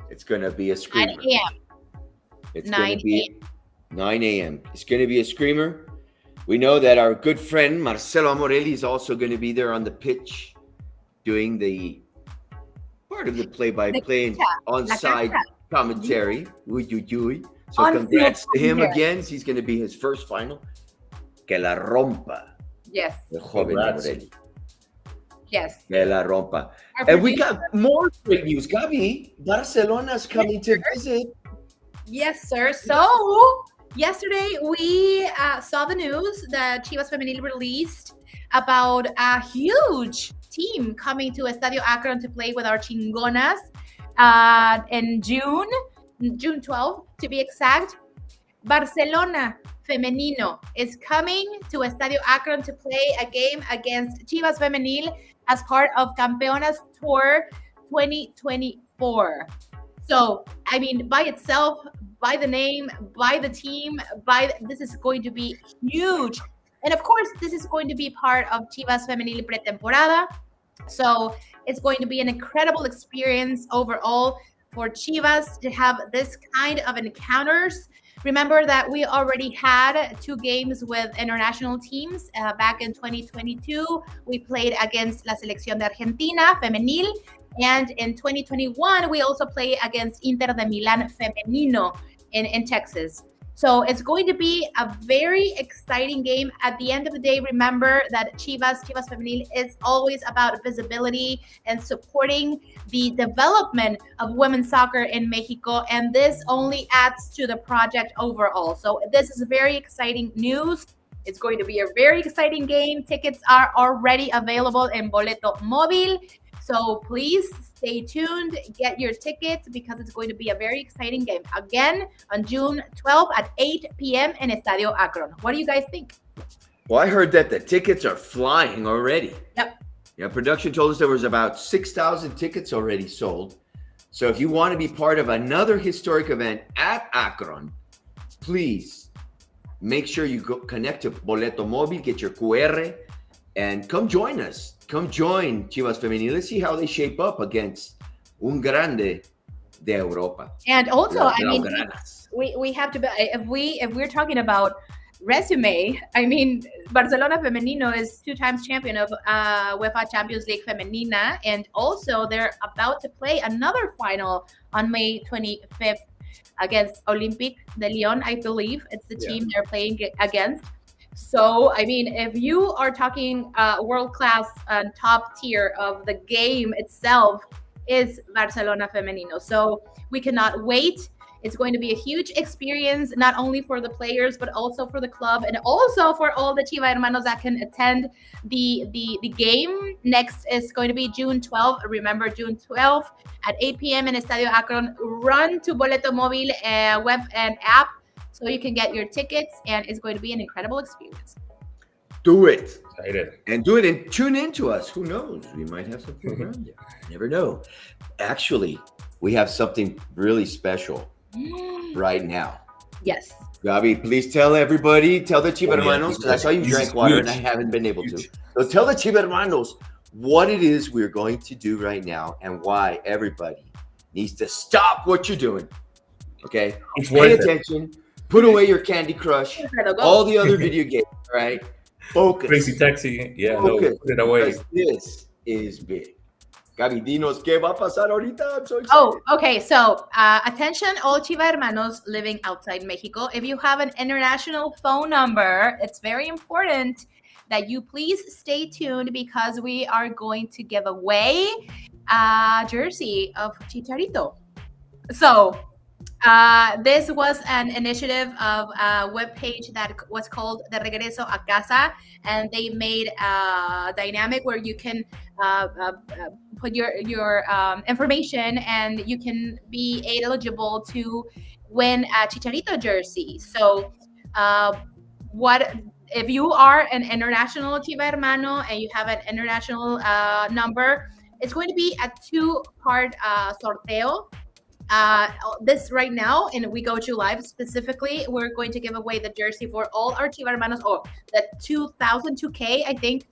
It's going to be a screamer. 9 a.m. It's going to be 9 a.m. It's going to be a screamer. We know that our good friend Marcelo Amorelli is also going to be there on the pitch doing the part of the play-by-play and on-side commentary. So congrats to him again. He's going to be his first final. Que la rompa. Yes. El joven Amorelli. Yes. Que la rompa. And we got more great news. Gabi, Barcelona's coming to visit. Yes, sir. So yesterday we saw the news that Chivas Femenil released about a huge team coming to Estadio Akron to play with our Chingonas in June 12th to be exact. Barcelona Femenino is coming to Estadio Akron to play a game against Chivas Femenil as part of Campeonas Tour 2024. So, I mean, by itself, by the name, by the team, this is going to be huge. And of course, this is going to be part of Chivas Femenil Pretemporada. So it's going to be an incredible experience overall for Chivas to have this kind of encounters. Remember that we already had 2 games with international teams. Back in 2022, we played against La Selección de Argentina Femenil. And in 2021, we also played against Inter de Milán Femenino in Texas. So it's going to be a very exciting game. At the end of the day, remember that Chivas Femenil is always about visibility and supporting the development of women's soccer in Mexico. And this only adds to the project overall. So this is very exciting news. It's going to be a very exciting game. Tickets are already available in Boleto Móvil. So please stay tuned, get your tickets because it's going to be a very exciting game. Again, on June 12th at 8 p.m. in Estadio Akron. What do you guys think? Well, I heard that the tickets are flying already. Yep. Yeah, production told us there was about 6,000 tickets already sold. So if you want to be part of another historic event at Akron, please make sure you go connect to Boleto Móvil, get your QR, and come join us. Come join Chivas Femenil. Let's see how they shape up against un grande de Europa. And also, I mean, we have to be, if we're talking about resume, I mean, Barcelona Femenino is 2 times champion of UEFA Champions League Femenina, and also they're about to play another final on May 25th against Olympique de Lyon, I believe. It's the team they're playing against. So, I mean, if you are talking world-class top tier of the game itself is Barcelona Femenino. So we cannot wait. It's going to be a huge experience, not only for the players, but also for the club and also for all the Chiva hermanos that can attend the game. Next is going to be June 12th. Remember, June 12th at 8 p.m. in Estadio Akron. Run to Boleto Móvil web and app so you can get your tickets, and it's going to be an incredible experience. Do it. Excited. And do it and tune in to us. Who knows? We might have something around you. You never know. Actually, we have something really special right now. Yes. Gabi, please tell everybody, tell the Chiva hermanos, because I saw you drank water and I haven't been able to. So tell the Chiva hermanos what it is we're going to do right now and why everybody needs to stop what you're doing. Okay? Pay attention. Put away your Candy Crush, all the other video games, right? Focus. Crazy Taxi. Yeah, Focus, no, put it away. This is big. Gaby, dinos, ¿qué va a pasar ahorita? I'm so excited. Oh, okay. So, attention, all Chiva hermanos living outside Mexico. If you have an international phone number, it's very important that you please stay tuned because we are going to give away a jersey of Chicharito. So, this was an initiative of a webpage that was called De Regreso a Casa, and they made a dynamic where you can put your information and you can be eligible to win a Chicharito jersey. So, what if you are an international Chiva hermano and you have an international number? It's going to be a 2-part sorteo. This right now, and we go to live specifically, we're going to give away the jersey for all our Chiva hermanos, or the 2,002K, I think,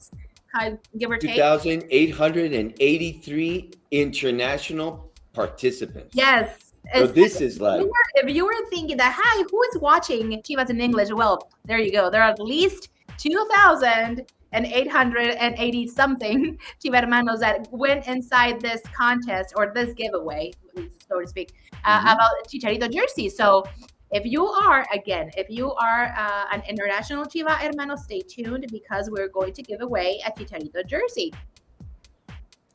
give or take. 2,883 international participants. Yes. So this is like... If you were thinking that, hi, who is watching Chivas in English? Well, there you go. There are at least 2,880 something Chiva hermanos that went inside this contest or this giveaway, so to speak, about Chicharito jersey. So if you are an international Chiva hermano, stay tuned because we're going to give away a Chicharito jersey.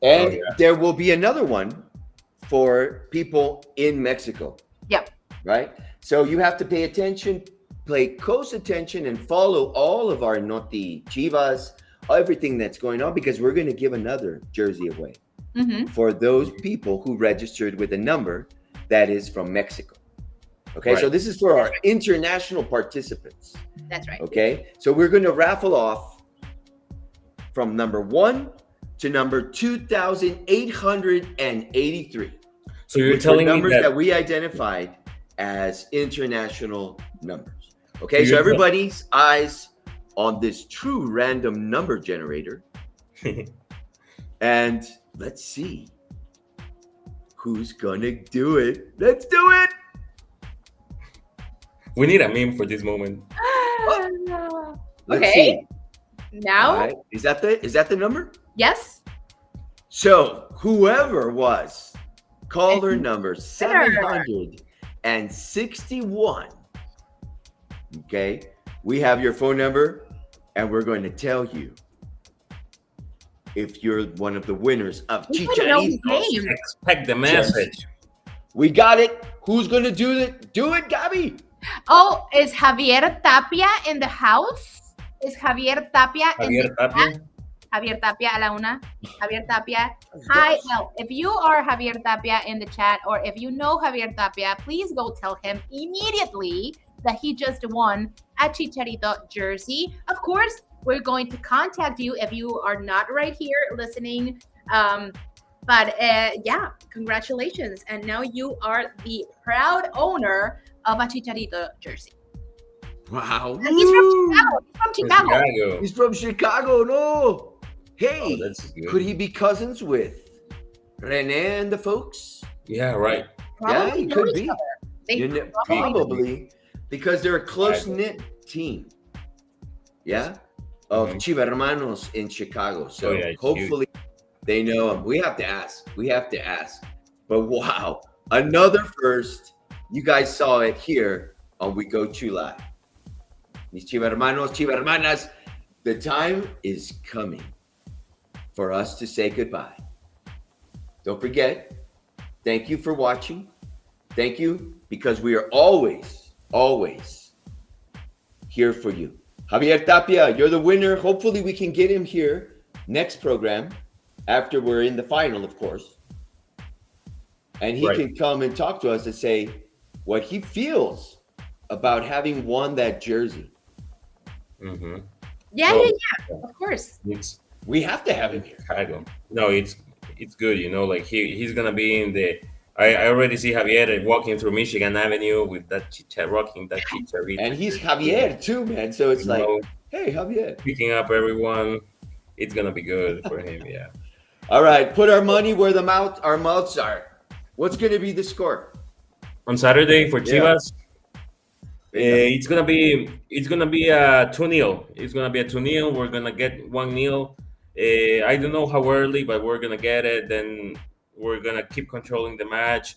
And there will be another one for people in Mexico. Yep. Right? So you have to pay attention, pay close attention, and follow all of our Noti Chivas, everything that's going on, because we're going to give another jersey away for those people who registered with a number that is from Mexico. Okay, so this is for our international participants. That's right. Okay, so we're going to raffle off from number 1 to number 2,883. So you're telling me numbers that we identified as international numbers. Okay, so everybody's eyes on this true random number generator. And let's see who's gonna do it. Let's do it. We need a meme for this moment. Let's see. Now, right. Is that the number? Yes. So whoever was caller number 761. Okay, we have your phone number, and we're going to tell you if you're one of the winners of Chicharito. Expect the message. We got it. Who's going to do it? Do it, Gabi. Oh, is Javier Tapia in the house? Is Javier Tapia in the chat? Javier Tapia a la una. Javier Tapia. Hi. Well, if you are Javier Tapia in the chat, or if you know Javier Tapia, please go tell him immediately that he just won a Chicharito jersey. Of course, we're going to contact you if you are not right here listening. But congratulations. And now you are the proud owner of a Chicharito jersey. Wow. And he's from Chicago. He's from Chicago. No. Hey, could he be cousins with Rene and the folks? Yeah, right. Yeah, he could be. Probably, because they're a close-knit team. Yeah, of Chiva hermanos in Chicago. So hopefully they know him. We have to ask. But wow, another first. You guys saw it here on We Go Chu Live. Mis Chiva hermanos, Chiva hermanas, the time is coming for us to say goodbye. Don't forget, thank you for watching. Thank you, because we are always, always here for you. Javier Tapia, you're the winner. Hopefully we can get him here next program after we're in the final, of course. And he can come and talk to us and say what he feels about having won that jersey. Yeah, of course. We have to have him here. No, it's good, like he's gonna be in the. I already see Javier walking through Michigan Avenue with that rocking that Chicharito. And he's Javier too, man. So it's hey, Javier. Picking up everyone. It's gonna be good for him, yeah. All right, put our money where our mouths are. What's gonna be the score on Saturday for Chivas? It's gonna be a 2-0. It's gonna be a 2-0. We're gonna get 1-0. I don't know how early, but we're gonna get it. Then we're gonna keep controlling the match.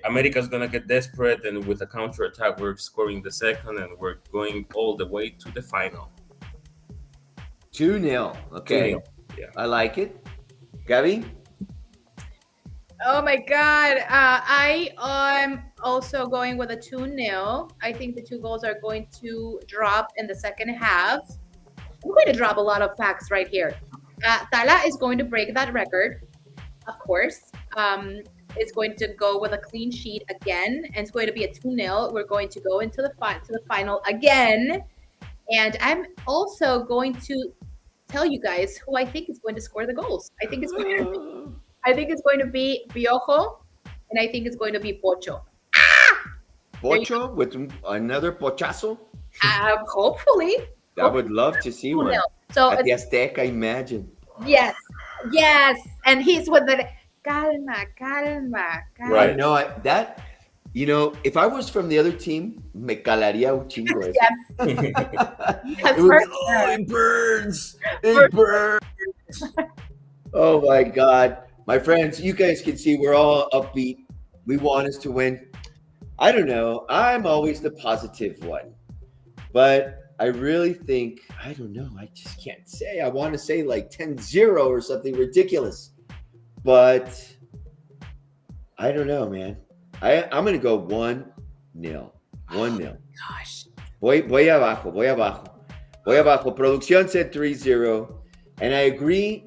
America's gonna get desperate, and with a counter attack, we're scoring the second, and we're going all the way to the final. 2-0. Okay. 2-0. Yeah. I like it. Gabby? Oh my God. I am also going with a 2-0. I think the 2 goals are going to drop in the second half. I'm going to drop a lot of facts right here. Tala is going to break that record, of course. It's going to go with a clean sheet again, and it's going to be a 2-0. We're going to go into the final again. And I'm also going to tell you guys who I think is going to score the goals. I think it's going to be Piojo, and I think it's going to be Pocho. Pocho with another pochazo? Hopefully. I would love to see one. So at the Azteca, imagine. Yes. And he's with the calma. Right. No, if I was from the other team, me calaría un chingo. It burns. It burns. Oh my God. My friends, you guys can see we're all upbeat. We want us to win. I don't know. I'm always the positive one. But I really think, I don't know. I just can't say. I want to say like 10-0 or something ridiculous. But I don't know, man. I'm going to go 1-0. 1-0. Gosh. Voy abajo. Producción said 3-0. And I agree,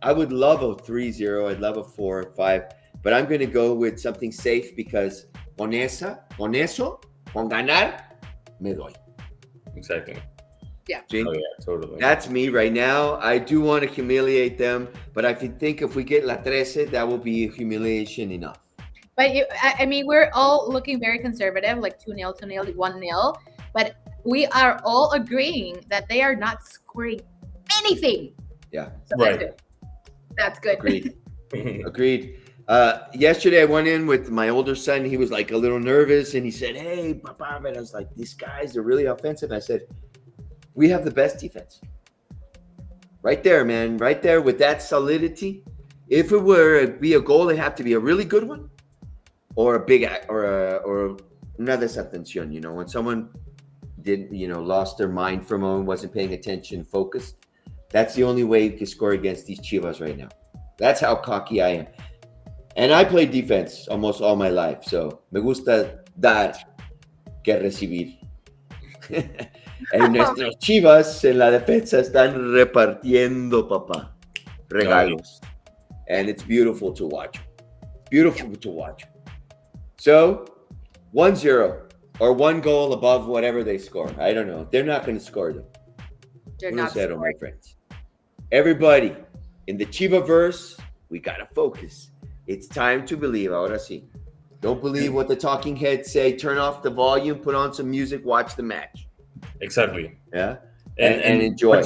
I would love a 3-0. I'd love a 4 or 5. But I'm going to go with something safe because con ganar, me doy. Exactly. Yeah. See? Oh, yeah, totally. That's me right now. I do want to humiliate them. But I think if we get La 13, that will be humiliation enough. But we're all looking very conservative, like 2-0, 2-0, 1-0. But we are all agreeing that they are not scoring anything. Yeah. So right. That's good. Agreed. Yesterday I went in with my older son. He was like a little nervous and he said, "Hey, Papa," and I was like, "These guys are really offensive." I said, "We have the best defense." Right there, man. Right there with that solidity. If it were to be a goal, it have to be a really good one or a big or una desatención, when someone did, lost their mind for a moment, wasn't paying attention, focused. That's the only way you can score against these Chivas right now. That's how cocky I am. And I played defense almost all my life. So me gusta dar que recibir. En nuestros Chivas en la defensa están repartiendo, papá, regalos. And it's beautiful to watch. So 1-0 or 1 goal above whatever they score. I don't know. They're not going to score them. They're not scoring. My friends. Everybody in the Chivaverse, we got to focus. It's time to believe. Ahora sí. Don't believe what the talking heads say. Turn off the volume, put on some music, watch the match. Exactly. Yeah. And enjoy.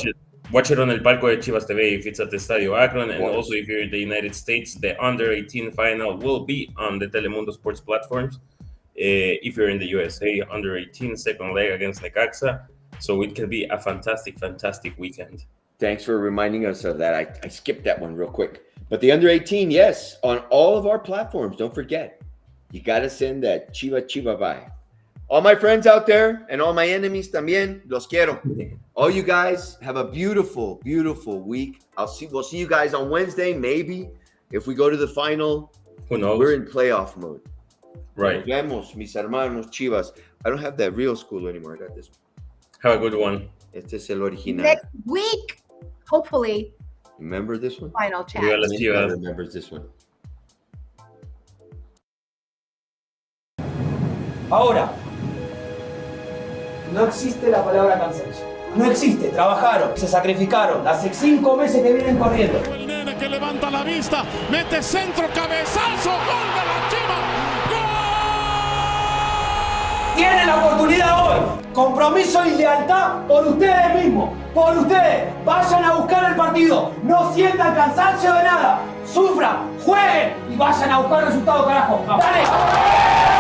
Watch it on El Palco de Chivas TV if it's at the Estadio Akron. And also if you're in the United States, the Under-18 final will be on the Telemundo Sports platforms. If you're in the USA, Under-18 second leg against Necaxa. So it can be a fantastic, fantastic weekend. Thanks for reminding us of that. I skipped that one real quick. But the Under-18, yes, on all of our platforms. Don't forget, you got to send that Chiva bye. All my friends out there and all my enemies también, los quiero. All you guys have a beautiful, beautiful week. We'll see you guys on Wednesday, maybe. If we go to the final, who knows? We're in playoff mode. Right. Nos vemos, mis hermanos Chivas. I don't have that real school anymore. I got this one. Have a good one. Este es el original. Next week, hopefully. Remember this one? Final chat. Remembers this one. Ahora, no existe la palabra cansancio. No existe. Trabajaron, se sacrificaron. Hace 5 meses que vienen corriendo. El nene que levanta la vista, mete centro, cabezazo, gol de la Chivas. ¡Gol! Tienen la oportunidad hoy. Compromiso y lealtad por ustedes mismos. Por ustedes. Vayan a buscar el partido. No sientan cansancio de nada. Sufran, jueguen y vayan a buscar el resultado, carajo. ¡Dale!